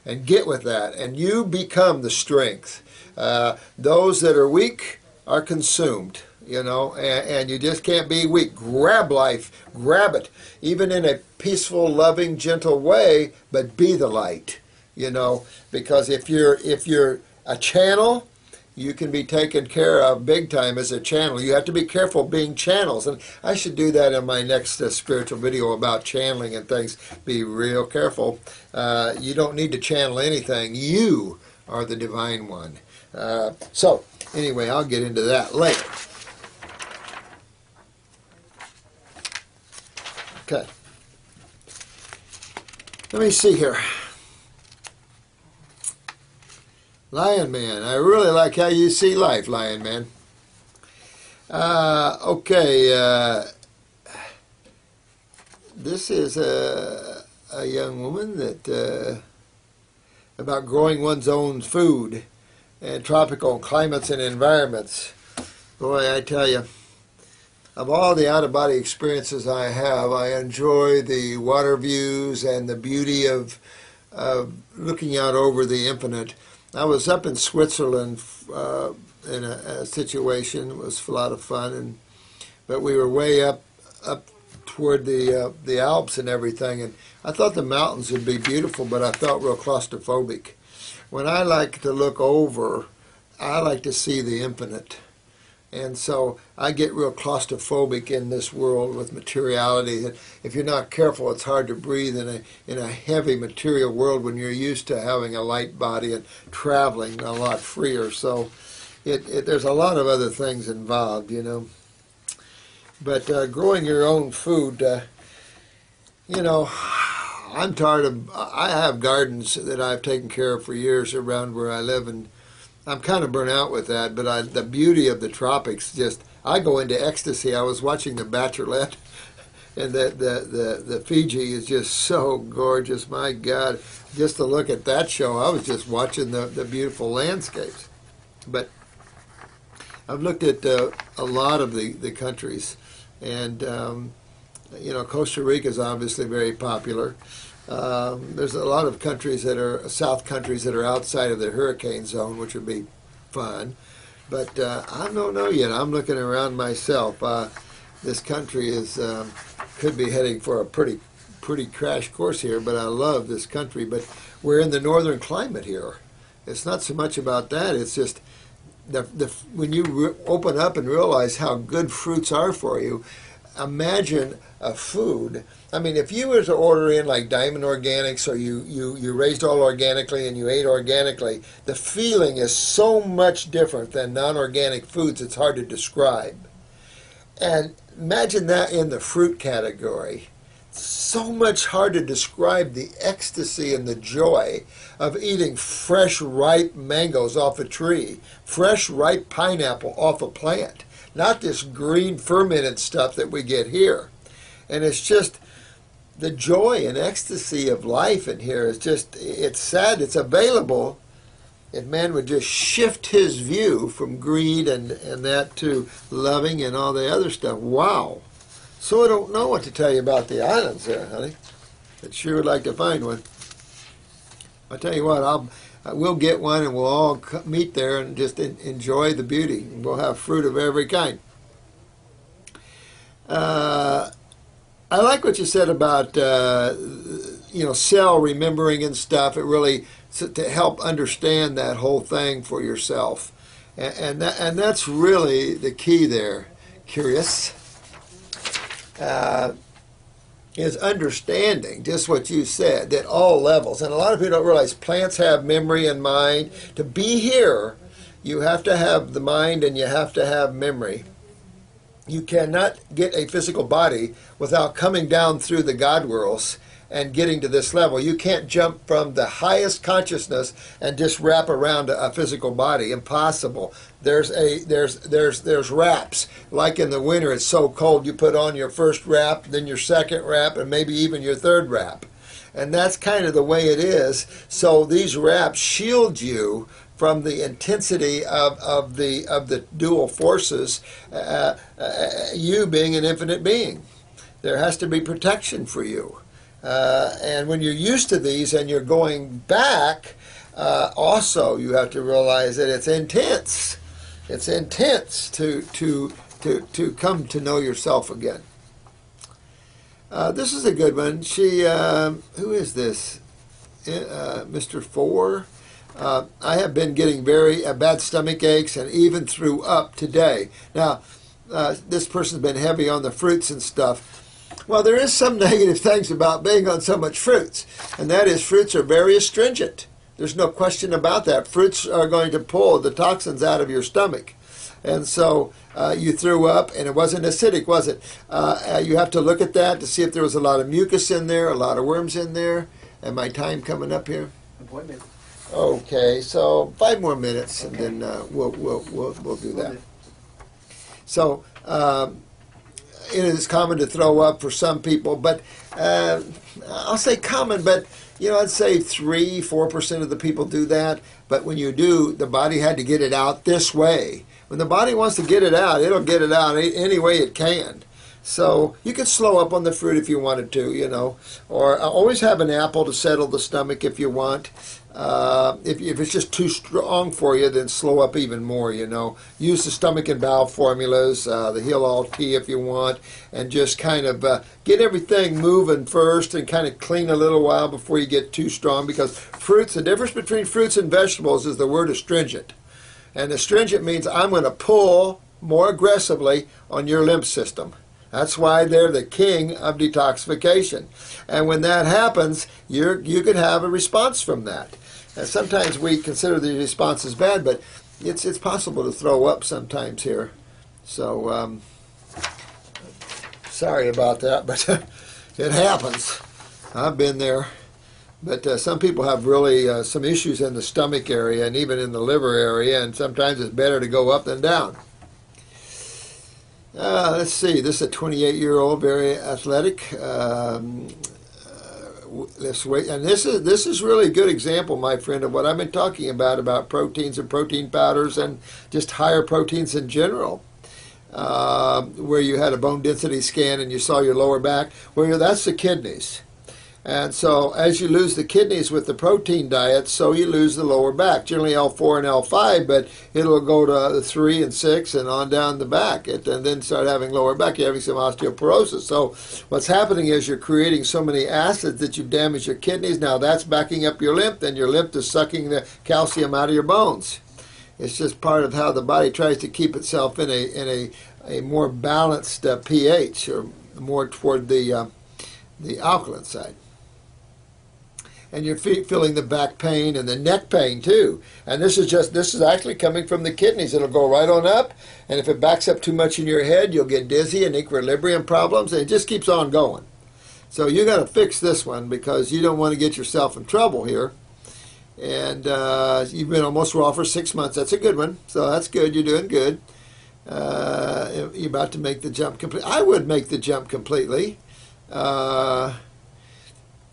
and get with that, and you become the strength. Those that are weak are consumed, you know, and you just can't be weak. Grab life, grab it, even in a peaceful, loving, gentle way, but be the light, you know, because if you're a channel, you can be taken care of big time as a channel. You have to be careful being channels, and I should do that in my next spiritual video about channeling and things. Be real careful. You don't need to channel anything. You are the divine one. So anyway, I'll get into that later. Okay. Let me see here. Lion Man, I really like how you see life, Lion Man. Okay, this is a young woman that about growing one's own food and tropical climates and environments. Boy, I tell you, of all the out-of-body experiences I have, I enjoy the water views and the beauty of looking out over the infinite. I was up in Switzerland in a situation. It was a lot of fun, but we were way up toward the Alps and everything, and I thought the mountains would be beautiful, but I felt real claustrophobic. When I like to look over, I like to see the infinite. And so I get real claustrophobic in this world with materiality. If you're not careful, it's hard to breathe in a heavy material world when you're used to having a light body and traveling a lot freer. So there's a lot of other things involved, you know. But growing your own food, you know, I'm tired of. I have gardens that I've taken care of for years around where I live, and I'm kind of burnt out with that, but the beauty of the tropics, I go into ecstasy. I was watching The Bachelorette, and the Fiji is just so gorgeous. My God, just to look at that show, I was just watching the beautiful landscapes. But I've looked at a lot of the countries, and you know, Costa Rica is obviously very popular. There's a lot of countries South countries that are outside of the hurricane zone, which would be fun. But I don't know yet. I'm looking around myself. This country could be heading for a pretty crash course here, but I love this country. But we're in the northern climate here. It's not so much about that. It's just when you open up and realize how good fruits are for you, imagine a food. I mean, if you were to order in like Diamond Organics, or you raised all organically and you ate organically, the feeling is so much different than non-organic foods, it's hard to describe. And imagine that in the fruit category. So much hard to describe the ecstasy and the joy of eating fresh, ripe mangoes off a tree, fresh, ripe pineapple off a plant, not this green fermented stuff that we get here. And it's just the joy and ecstasy of life in here is just, it's sad, it's available. If man would just shift his view from greed and that to loving and all the other stuff. Wow. So I don't know what to tell you about the islands there, honey. But sure would like to find one. I'll tell you what, we'll get one and we'll all meet there and just enjoy the beauty. We'll have fruit of every kind. I like what you said about you know, cell remembering and stuff. It really to help understand that whole thing for yourself, and that's really the key there. Curious is understanding just what you said at all levels. And a lot of people don't realize plants have memory and mind. To be here, you have to have the mind and you have to have memory. You cannot get a physical body without coming down through the God worlds and getting to this level. You can't jump from the highest consciousness and just wrap around a physical body. Impossible. There's wraps. Like in the winter, it's so cold, you put on your first wrap, then your second wrap, and maybe even your third wrap. And that's kind of the way it is. So these wraps shield you from the intensity of the dual forces, you being an infinite being. There has to be protection for you. And when you're used to these and you're going back, also you have to realize that it's intense. It's intense to come to know yourself again. This is a good one. Who is this? Mr. 4. I have been getting very bad stomach aches and even threw up today. Now, this person's been heavy on the fruits and stuff. Well, there is some negative things about being on so much fruits, and that is fruits are very astringent. There's no question about that. Fruits are going to pull the toxins out of your stomach. And so you threw up, and it wasn't acidic, was it? You have to look at that to see if there was a lot of mucus in there, a lot of worms in there. And my time coming up here? Appointment. Okay, so 5 more minutes, and then we'll do that. So it is common to throw up for some people, but I'll say common, but I'd say 3-4% of the people do that. But when you do, the body had to get it out this way. When the body wants to get it out, it'll get it out any way it can. So you could slow up on the fruit if you wanted to, or always have an apple to settle the stomach if you want. If it's just too strong for you, then slow up even more, Use the stomach and bowel formulas, the Heal All Tea if you want, and just kind of get everything moving first and kind of clean a little while before you get too strong, because fruits, the difference between fruits and vegetables is the word astringent. And astringent means I'm going to pull more aggressively on your lymph system. That's why they're the king of detoxification. And when that happens, you could have a response from that. And sometimes we consider the response as bad, but it's possible to throw up sometimes here. So sorry about that, but it happens. I've been there. But some people have really some issues in the stomach area and even in the liver area, and sometimes it's better to go up than down. Let's see, this is a 28-year-old, very athletic, lifts weight. And this is really a good example, my friend, of what I've been talking about proteins and protein powders and just higher proteins in general. Where you had a bone density scan and you saw your lower back, that's the kidneys. And so as you lose the kidneys with the protein diet, so you lose the lower back. Generally L4 and L5, but it'll go to 3 and 6 and on down the back, and then start having lower back. You're having some osteoporosis. So what's happening is you're creating so many acids that you damage your kidneys. Now that's backing up your lymph, and your lymph is sucking the calcium out of your bones. It's just part of how the body tries to keep itself in a more balanced pH, or more toward the alkaline side. And you're feeling the back pain and the neck pain too. And this is actually coming from the kidneys. It'll go right on up, and if it backs up too much in your head, you'll get dizzy and equilibrium problems, and it just keeps on going. So you got to fix this one, because you don't want to get yourself in trouble here. And you've been almost raw for 6 months. That's a good one. So that's good. You're doing good. You're about to make the jump completely. I would make the jump completely.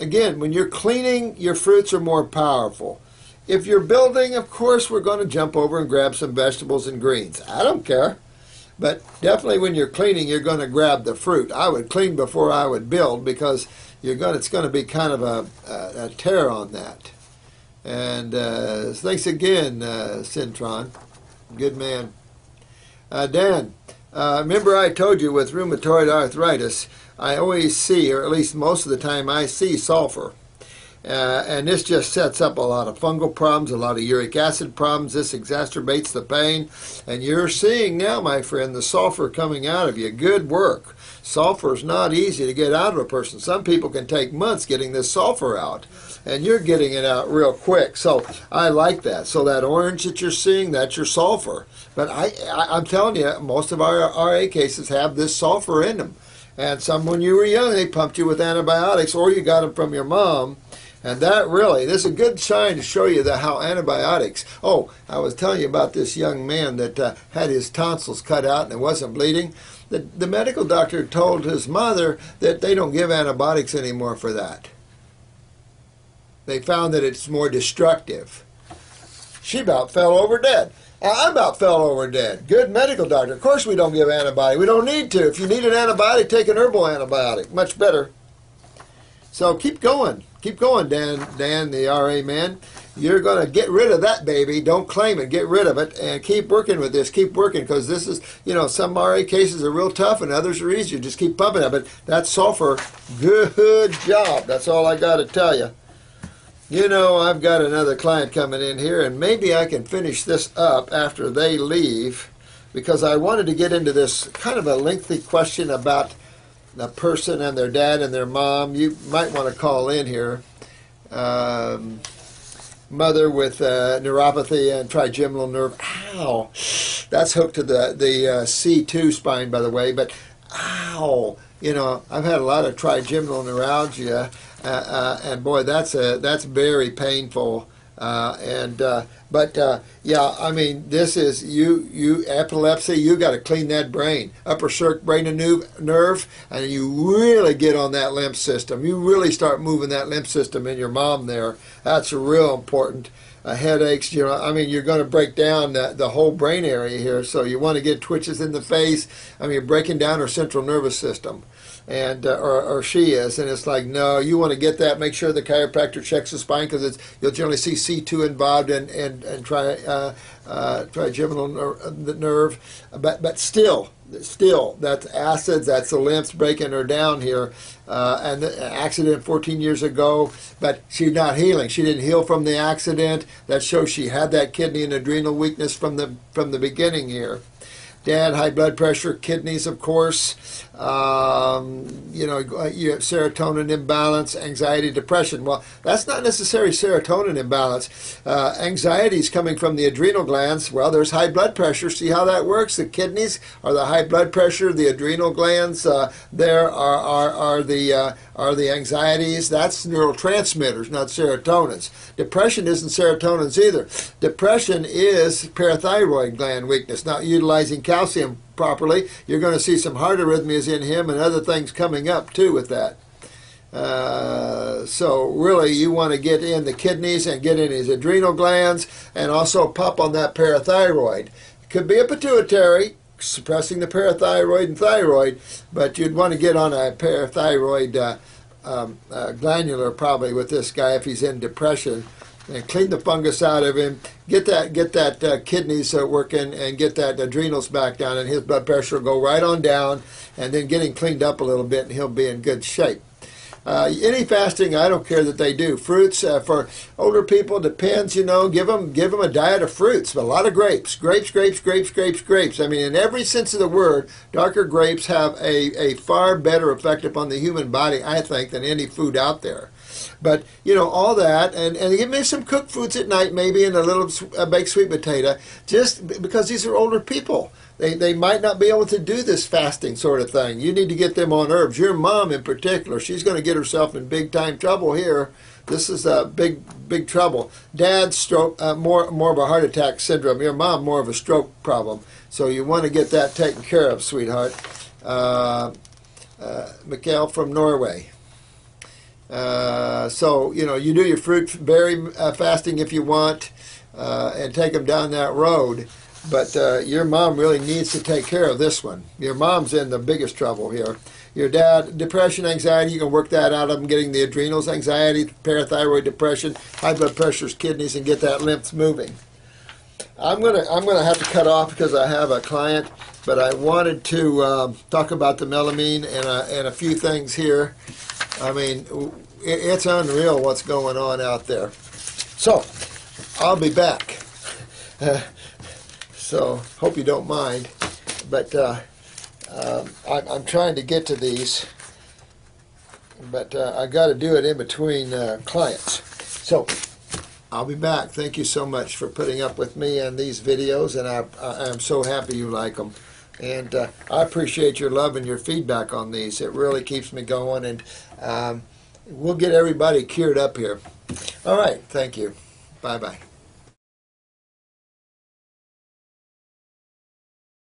Again, when you're cleaning, your fruits are more powerful. If you're building, of course, we're going to jump over and grab some vegetables and greens. I don't care. But definitely when you're cleaning, you're going to grab the fruit. I would clean before I would build, because it's going to be kind of a tear on that. And thanks again, Syntron. Good man. Dan, remember I told you with rheumatoid arthritis, I always see, or at least most of the time I see, sulfur. And this just sets up a lot of fungal problems, a lot of uric acid problems. This exacerbates the pain. And you're seeing now, my friend, the sulfur coming out of you. Good work. Sulfur is not easy to get out of a person. Some people can take months getting this sulfur out, and you're getting it out real quick. So I like that. So that orange that you're seeing, that's your sulfur. But I'm telling you, most of our RA cases have this sulfur in them. And some, when you were young, they pumped you with antibiotics, or you got them from your mom. And that really, this is a good sign to show you how antibiotics. Oh, I was telling you about this young man that had his tonsils cut out and it wasn't bleeding. The medical doctor told his mother that they don't give antibiotics anymore for that. They found that it's more destructive. She about fell over dead. I about fell over dead. Good medical doctor. Of course we don't give antibiotics. We don't need to. If you need an antibiotic, take an herbal antibiotic. Much better. So keep going, Dan, the RA man. You're going to get rid of that baby. Don't claim it. Get rid of it and keep working with this. Keep working, because this is, some RA cases are real tough and others are easier. Just keep pumping it. But that sulfur, good job. That's all I got to tell you. I've got another client coming in here, and maybe I can finish this up after they leave, because I wanted to get into this kind of a lengthy question about the person and their dad and their mom. You might want to call in here. Mother with neuropathy and trigeminal nerve. Ow! That's hooked to the C2 spine, by the way. But ow! I've had a lot of trigeminal neuralgia, and boy, that's very painful. Yeah, I mean, this is you epilepsy. You got to clean that brain, upper circ brain and nerve, and you really get on that lymph system. You really start moving that lymph system in your mom there. That's real important. Headaches, I mean, you're going to break down the whole brain area here. So you want to get twitches in the face. I mean, you're breaking down her central nervous system. And or she is, and it's like, no, you want to get that. Make sure the chiropractor checks the spine, because you'll generally see C2 involved and trigeminal nerve, but still that's acids, that's the lymphs breaking her down here, and the accident 14 years ago, but she's not healing. She didn't heal from the accident. That shows she had that kidney and adrenal weakness from the beginning here. Dad, high blood pressure, kidneys, of course. You have serotonin imbalance, anxiety, depression. Well, that's not necessarily serotonin imbalance. Anxiety is coming from the adrenal glands. Well, there's high blood pressure. See how that works? The kidneys are the high blood pressure. The adrenal glands there are the anxieties. That's neurotransmitters, not serotonins. Depression isn't serotonins either. Depression is parathyroid gland weakness, not utilizing calcium properly. You're going to see some heart arrhythmias in him and other things coming up too with that. So really, you want to get in the kidneys and get in his adrenal glands, and also pump on that parathyroid. It could be a pituitary, suppressing the parathyroid and thyroid, but you'd want to get on a parathyroid glandular probably with this guy if he's in depression, and clean the fungus out of him. Get that kidneys working, and get that adrenals back down, and his blood pressure will go right on down, and then get him cleaned up a little bit, and he'll be in good shape. Any fasting, I don't care that they do. Fruits for older people depends. Give them a diet of fruits. A lot of grapes. Grapes. I mean, in every sense of the word, darker grapes have a far better effect upon the human body, I think, than any food out there. But, all that, and give me some cooked foods at night, maybe, and a little baked sweet potato, just because these are older people. They might not be able to do this fasting sort of thing. You need to get them on herbs. Your mom in particular, she's going to get herself in big time trouble here. This is a big trouble. Dad, stroke, more of a heart attack syndrome. Your mom, more of a stroke problem. So you want to get that taken care of, sweetheart. Mikhail from Norway. So, you do your fruit berry fasting if you want, and take them down that road. But your mom really needs to take care of this one. Your mom's in the biggest trouble here. Your dad, depression, anxiety, you can work that out of him, getting the adrenals, anxiety, parathyroid, depression, high blood pressures, kidneys, and get that lymph moving. I'm gonna have to cut off because I have a client, but I wanted to talk about the melamine and a few things here. I mean, it's unreal what's going on out there. So, I'll be back. So, hope you don't mind. But I'm trying to get to these, but I got to do it in between clients. So, I'll be back. Thank you so much for putting up with me and these videos, and I'm so happy you like them. And I appreciate your love and your feedback on these. It really keeps me going, and we'll get everybody cured up here. All right. Thank you. Bye-bye.